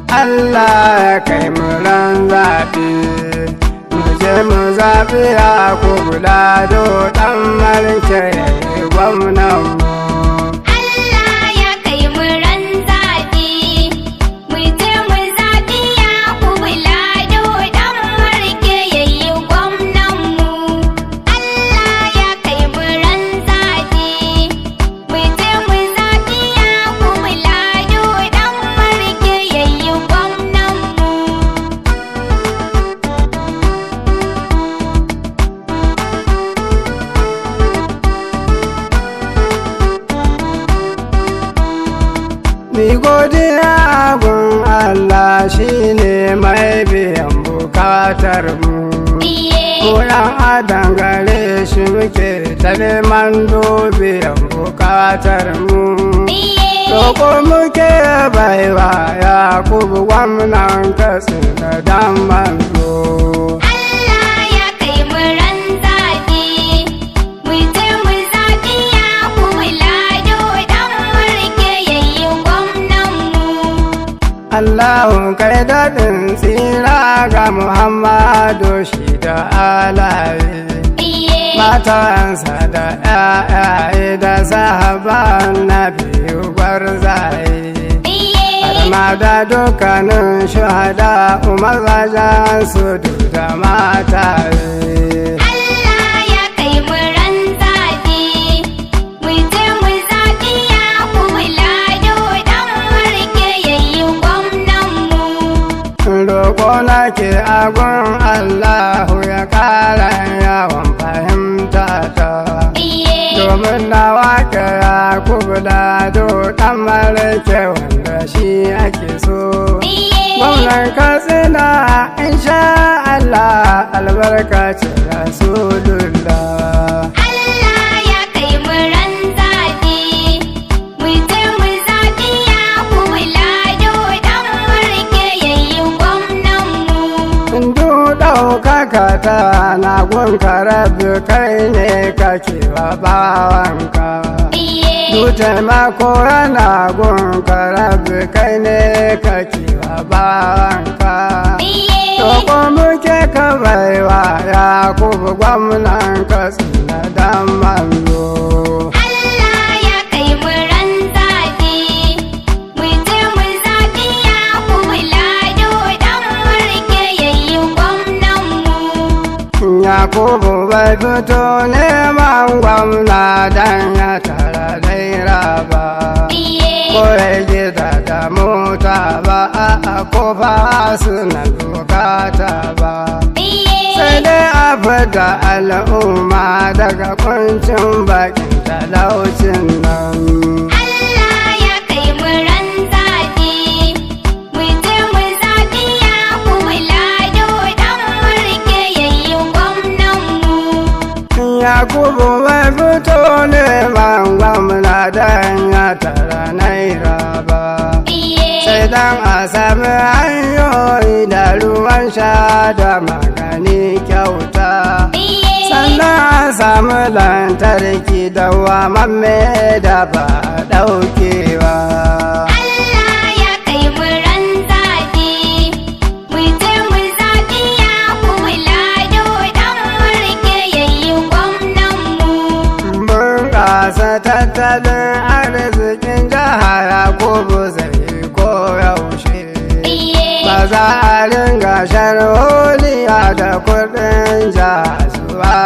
Allah ya kai mu ran zaɓe, mu je mu zaɓi Yakubu Lado ɗan Marke yayi gwamnan mu. Allah ya kai mu ran zaɓe, mu je mu zaɓi Yakubu Lado ɗan Marke yayi gwamnan mu. Allah ya kai mu ran zaɓe, mu je mu zaɓi Yakubu Lado ɗan Marke yayi gwamnan mu. Mi godiya gun Allah shine mai biyan bukatar mu. Koyan adan gare shi muke ta neman biyan bukatar mu. Roƙo muke baiwa Yakubu gwamnan Katsina dan manzo. Allah ya kai mu ran zaɓe, mu je mu zaɓi Yakubu Lado ɗan Marke yayi gwamnan mu. Allahu kai daɗin tsira ga Muhammadu shi da alaye. Matansa da ‘ya'yaye da sahaban na biyu gwarzaye. Harma da dukkanin shuhada mazajen su duk da mataye. Allah ya kai mu ran zaɓe, mu je mu zaɓi Yakubu Lado ɗan Marke yayi gwamnan mu. Roƙo nake agun Allahu ya ƙara yawan fahimta ta. Domin na waka Yakubu Lado ɗan Marke wanda shi ake so. Gwamnan Katsina insha Allah albarkacin Rasulullah. Allah ya kai mu ran zaɓe, mu je mu zaɓi Yakubu Lado ɗan Marke yayi gwamnan mu. Ndu ɗaukaka ta na gunka Rabbi kai ne kake wa bawanka. Du taimako yana gunka Rabbi kai ne kake wa bawanka. Roƙo muke ka baiwa Yakubu gwamnan Katsina dan manzo. Allah ya kai mu ran zaɓe, mu je mu zaɓi Yakubu Lado ɗan Marke yayi gwamnan mu. Yakubu bai fito neman gwamna dan ya tara naira ba. Ko ya gida da mota ba a kofa suna bukata ba. Sai dai a fita al'umma daga kuncin bakin talaucin nan. Allah ya kai mu ran zaɓe, mu je mu zaɓi Yakubu Lado ɗan Marke yayi gwamnan mu. Yakubu bai fito neman gwamna dan ya tara naira ba. Sai dan a sami hanyoyi da ruwan sha da magani kyauta. Sannan a samu lantarki da wamamme da ba a ɗaukewa. Allah ya kai mu ran zaɓe, mu je mu zaɓi Yakubu Lado ɗan Marke yayi gwamnan mu. Bunƙasa tattalin arzikin jihar Yakubu zai koyaushe. Ba za a ringa sharholiya da kuɗin jasuwa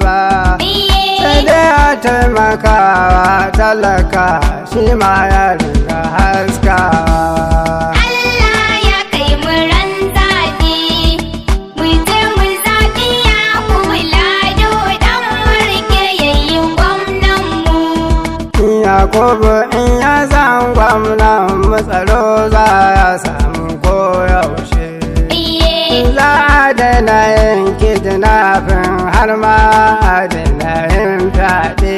ba. Sai dai a taimakawa talaka shi ma ya ringa haskawa. Allah ya kai mu ran zaɓe, mu je mu zaɓi Yakubu Lado ɗan Marke yayi gwamnan mu. Yakubu in ya zan gwamnan matsaro za ya samu koyaushe. Za a daina yin kidnapping har ma a daina yin fyaɗe.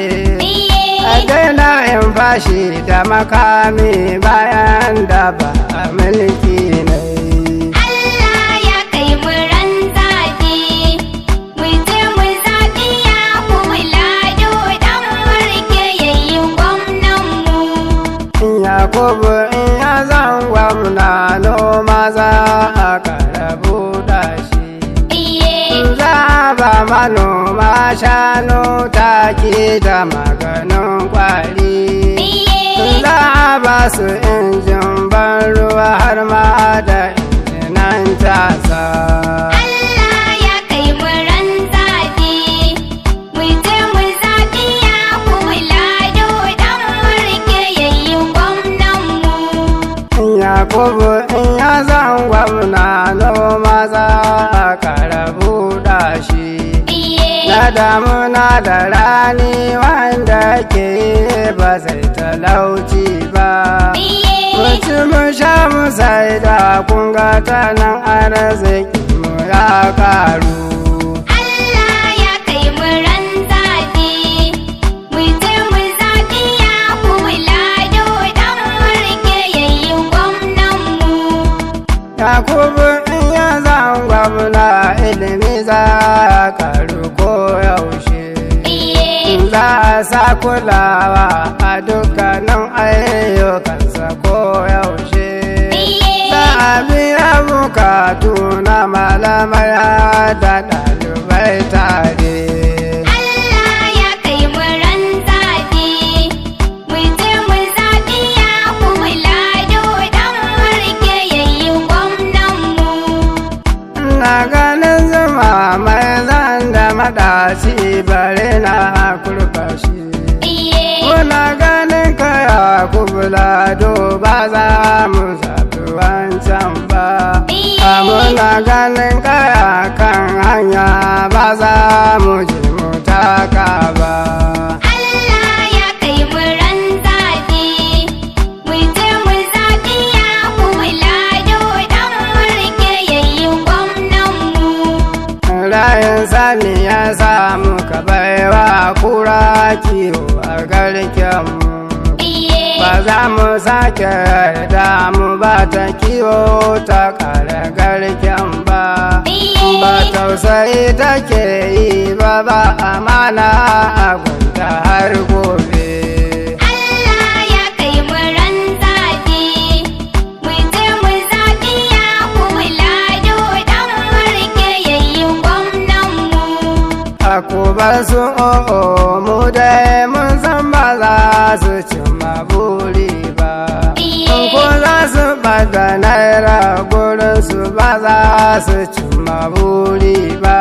A daina yin fashi da makami bayan da ba a mulki ne. Allah ya kai mu ran zaɓe, mu je mu zaɓi Yakubu Lado ɗan Marke yayi gwamnan mu. Yakubu in ya zan gwamna no manoma shanu taki da maganin kwari. Za a ba su injin ban ruwa har ma da injinan tasa. Allah ya kai mu ran zaɓe, mu je mu zaɓi Yakubu Lado ɗan Marke yayi gwamnan mu. Yakubu in ya zan gwamna noma za a kara buɗa shi. Na damuna da rani wanda ke ba zai talauci ba. Muci mu sha mu sai da kunga ta nan arziki mu ya karu. Allah ya kai mu ran zaɓe, mu je mu zaɓi Yakubu Lado ɗan Marke yayi gwamnan mu. Yakubu in ya zan gwamna ilimi za a karu ko yaushe. Za a sa kulawa a dukkanin ayyukansa ko yaushe. Za a biya bukatu na malamai da ɗalibai tare. Allah ya kai mu ran zaɓe, mu je mu zaɓi Yakubu Lado ɗan Marke yayi gwamnan mu. Na ganin zuma mai zan da madaci bare na kurfashi. Muna ganin kaya Lado ba za mu zaɓi wancan ba. Muna ganin kaya kan hanya ba za mu je mu taka ba. Allah ya kai mu ran zaɓe, mu je mu zaɓi Yakubu Lado ɗan Marke yayi gwamnan mu. Rayin sani ya samu ka baiwa kura kiwo a garkenmu. Ba za mu sake yarda mu ba ta kiwo ta kare garken ba. Ba tausayi take yi ba amana a gunta har gobe. Allah ya kai mu ran zaɓe, mu je mu zaɓi Yakubu Lado ɗan Marke yayi gwamnan mu. Akubar su o'o mu dai mun san ba za su cimma buri ba. Ko za su bada naira gurin su ba za su cimma buri ba.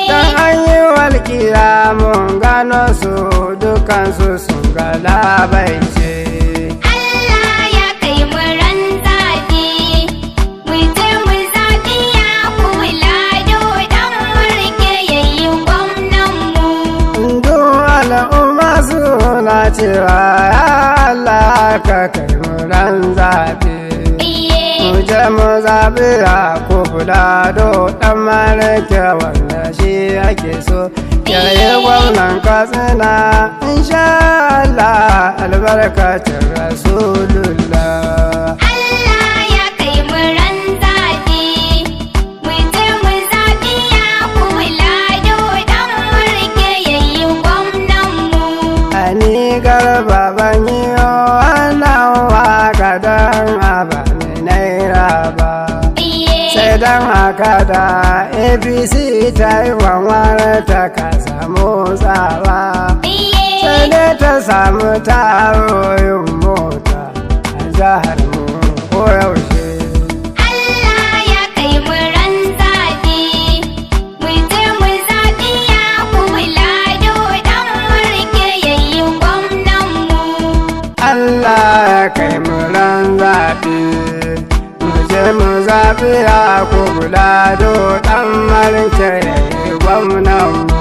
Dan an yi walƙiya mun gano su dukansu sun galabaice. Allah ya kai mu ran zaɓe, mu je mu zaɓi Yakubu Lado ɗan Marke yayi gwamnan mu. Duk al'umma suna cewa ya Allah ka kai mu ran zaɓe. Mu je mu zaɓi Yakubu Lado ɗan Marke wanda shi ake so. Yayi gwamnan Katsina insha Allah albarkacin Rasulullah. Allah ya kai mu ran zaɓe, mu je mu zaɓi Yakubu Lado ɗan Marke yayi gwamnan mu. Ani garba ban yi wannan waka don a bani naira ba. Sai don haka da APC ta yi wanwar ta kasa motsawa. Sai dai ta samu taroyin mota a jihar mu koyaushe. Allah ya kai mu ran zaɓe, mu je mu zaɓi Yakubu Lado ɗan Marke yayi gwamnan mu. Allah ya kai mu ran zaɓe. Mu je mu zaɓi Yakubu Lado ɗan Marke yayi gwamnan mu.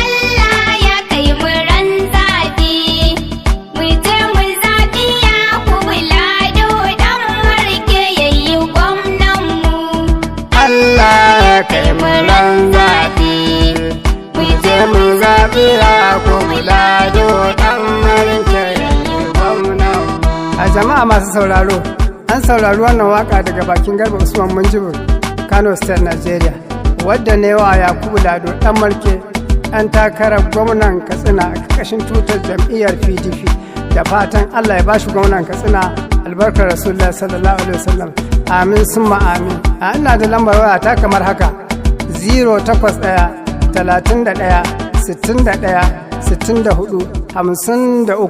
Allah ya kai mu ran zaɓe, mu je mu zaɓi Yakubu Lado ɗan Marke yayi gwamnan mu. Allah ya kai mu ran zaɓe. Mu je mu zaɓi Yakubu Lado ɗan Marke yayi gwamnan mu. A jama'a masu sauraro, an saurari wannan waka daga bakin Garba Usman Minjibir, Kano State, Nigeria, wadda ne wa Yakubu Lado ɗan Marke ɗan takarar gwamnan Katsina a ƙarƙashin tutar jam'iyyar PDP. Da fatan Allah ya bashi gwamnan Katsina albarkar Rasulullah sallallahu alaihi wasallam. Amin summa amin. A ina da lambar waya ta kamar haka: 081 31 61 64 53